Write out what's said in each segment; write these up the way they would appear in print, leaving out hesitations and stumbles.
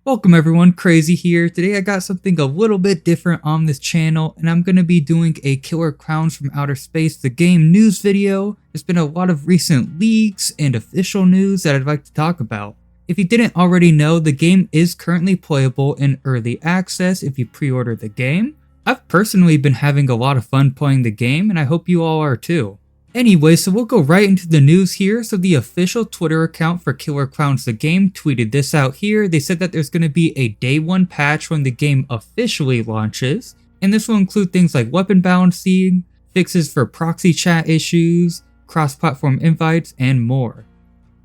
Welcome everyone, Crazy here. Today I got something a little bit different on this channel, and I'm going to be doing a Killer Klowns from Outer Space the game news video. There's been a lot of recent leaks and official news that I'd like to talk about. If you didn't already know, the game is currently playable in early access if you pre-order the game. I've personally been having a lot of fun playing the game, and I hope you all are too. Anyway, so we'll go right into the news here. So the official Twitter account for Killer Klowns the game tweeted this out here. They said that there's going to be a day one patch when the game officially launches, and this will include things like weapon balancing, fixes for proxy chat issues, cross-platform invites, and more.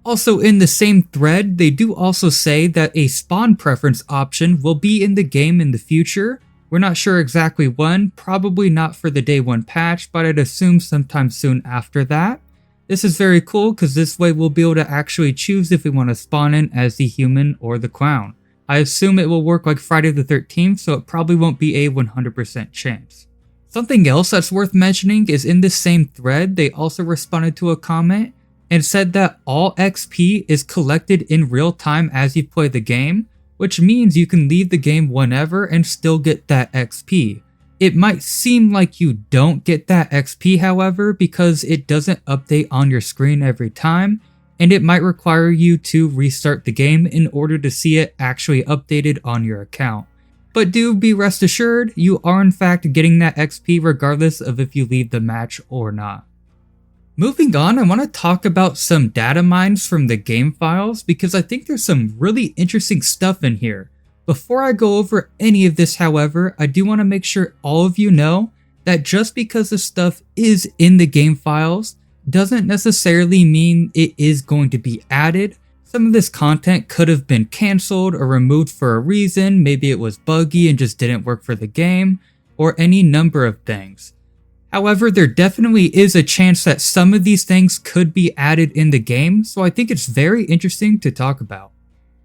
Also in the same thread, they do also say that a spawn preference option will be in the game in the future. We're not sure exactly when, probably not for the day one patch, but I'd assume sometime soon after that. This is very cool because this way we'll be able to actually choose if we want to spawn in as the human or the clown. I assume it will work like Friday the 13th, so it probably won't be a 100% chance. Something else that's worth mentioning is in this same thread, they also responded to a comment and said that all XP is collected in real time as you play the game, which means you can leave the game whenever and still get that XP. It might seem like you don't get that XP, however, because it doesn't update on your screen every time, and it might require you to restart the game in order to see it actually updated on your account. But do be rest assured, you are in fact getting that XP regardless of if you leave the match or not. Moving on, I want to talk about some data mines from the game files because I think there's some really interesting stuff in here. Before I go over any of this, however, I do want to make sure all of you know that just because the stuff is in the game files doesn't necessarily mean it is going to be added. Some of this content could have been cancelled or removed for a reason, maybe it was buggy and just didn't work for the game, or any number of things. However, there definitely is a chance that some of these things could be added in the game, so I think it's very interesting to talk about.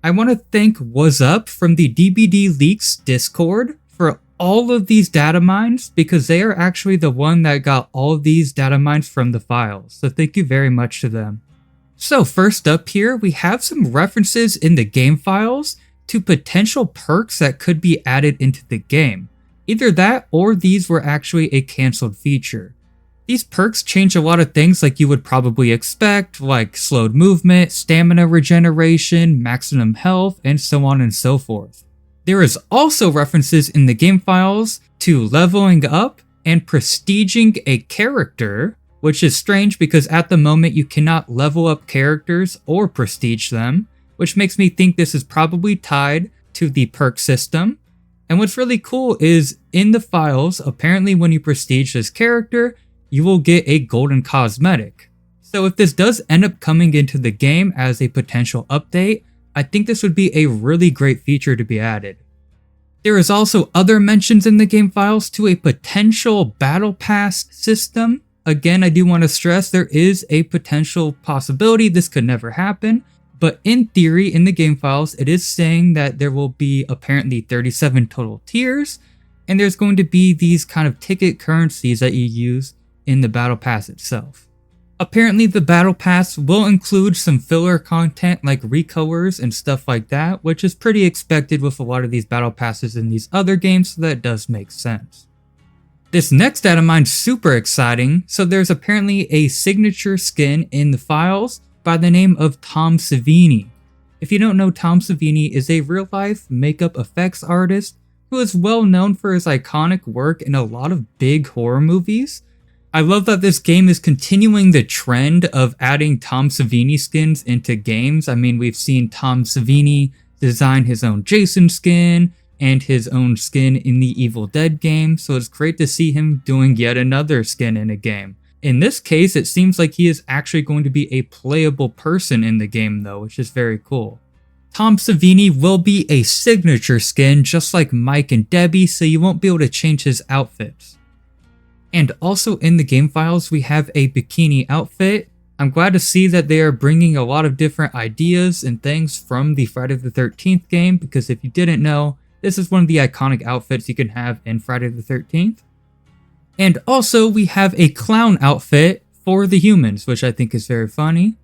I want to thank What's from the DBD Leaks Discord for all of these data mines because they are actually the one that got all of these data mines from the files, so thank you very much to them. So first up here, we have some references in the game files to potential perks that could be added into the game. Either that or these were actually a cancelled feature. These perks change a lot of things like you would probably expect, like slowed movement, stamina regeneration, maximum health, and so on and so forth. There is also references in the game files to leveling up and prestiging a character, which is strange because at the moment you cannot level up characters or prestige them, which makes me think this is probably tied to the perk system. And what's really cool is in the files, apparently when you prestige this character, you will get a golden cosmetic. So if this does end up coming into the game as a potential update, I think this would be a really great feature to be added. There is also other mentions in the game files to a potential battle pass system. Again, I do want to stress there is a potential possibility this could never happen. But in theory, in the game files, it is saying that there will be apparently 37 total tiers, and there's going to be these kind of ticket currencies that you use in the battle pass itself. Apparently, the battle pass will include some filler content like recolors and stuff like that, which is pretty expected with a lot of these battle passes in these other games, so that does make sense. This next data mine's super exciting, so there's apparently a signature skin in the files by the name of Tom Savini. If you don't know, Tom Savini is a real-life makeup effects artist who is well known for his iconic work in a lot of big horror movies. I love that this game is continuing the trend of adding Tom Savini skins into games. I mean, we've seen Tom Savini design his own Jason skin and his own skin in the Evil Dead game, so it's great to see him doing yet another skin in a game. In this case, it seems like he is actually going to be a playable person in the game though, which is very cool. Tom Savini will be a signature skin just like Mike and Debbie, so you won't be able to change his outfits. And also in the game files, we have a bikini outfit. I'm glad to see that they are bringing a lot of different ideas and things from the Friday the 13th game, because if you didn't know, this is one of the iconic outfits you can have in Friday the 13th. And also, we have a clown outfit for the humans, which I think is very funny.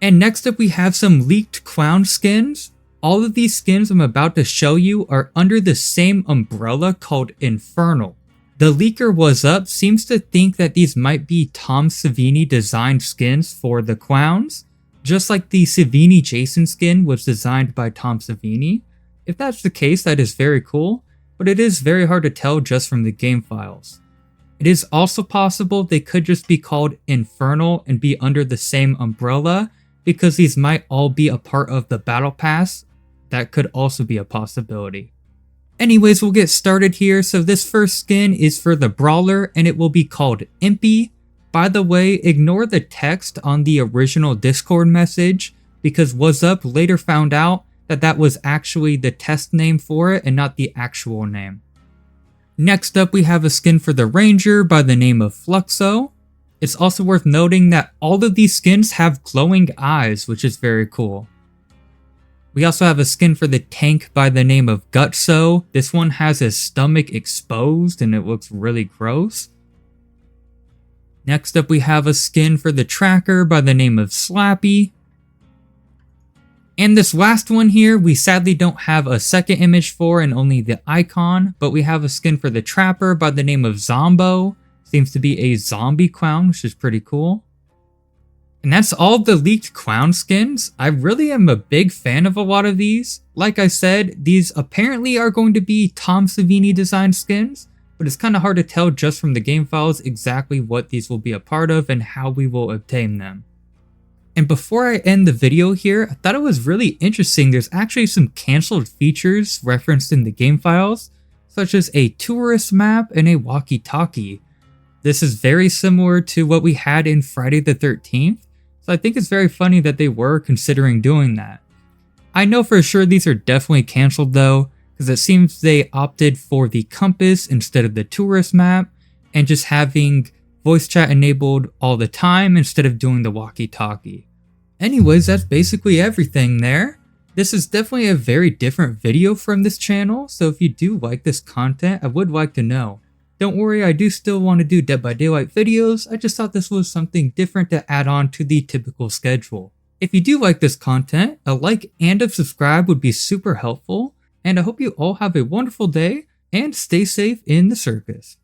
And next up, we have some leaked clown skins. all of these skins I'm about to show you are under the same umbrella called Infernal. The leaker WasUp seems to think that these might be Tom Savini designed skins for the clowns, just like the Savini Jason skin was designed by Tom Savini. If that's the case, that is very cool, but it is very hard to tell just from the game files. It is also possible they could just be called Infernal and be under the same umbrella, because these might all be a part of the battle pass. That could also be a possibility. Anyways, we'll get started here. So this first skin is for the brawler and it will be called Impy. By the way, ignore the text on the original Discord message, because WasUp later found out that that was actually the test name for it and not the actual name. Next up, we have a skin for the ranger by the name of Fluxo. It's also worth noting that all of these skins have glowing eyes, which is very cool. We also have a skin for the tank by the name of Gutso. This one has his stomach exposed and it looks really gross. Next up, we have a skin for the tracker by the name of Slappy. And this last one here, we sadly don't have a second image for and only the icon, but we have a skin for the trapper by the name of Zombo. Seems to be a zombie clown, which is pretty cool. And that's all the leaked clown skins. I really am a big fan of a lot of these. Like I said, these apparently are going to be Tom Savini designed skins, but it's kind of hard to tell just from the game files exactly what these will be a part of and how we will obtain them. And before I end the video here, I thought it was really interesting. There's actually some cancelled features referenced in the game files, such as a tourist map and a walkie-talkie. This is very similar to what we had in Friday the 13th. So I think it's very funny that they were considering doing that. I know for sure these are definitely cancelled though, because it seems they opted for the compass instead of the tourist map, and just having voice chat enabled all the time instead of doing the walkie-talkie. Anyways, that's basically everything there. This is definitely a very different video from this channel, so if you do like this content, I would like to know. Don't worry, I do still want to do Dead by Daylight videos, I just thought this was something different to add on to the typical schedule. If you do like this content, a like and a subscribe would be super helpful, and I hope you all have a wonderful day, and stay safe in the circus.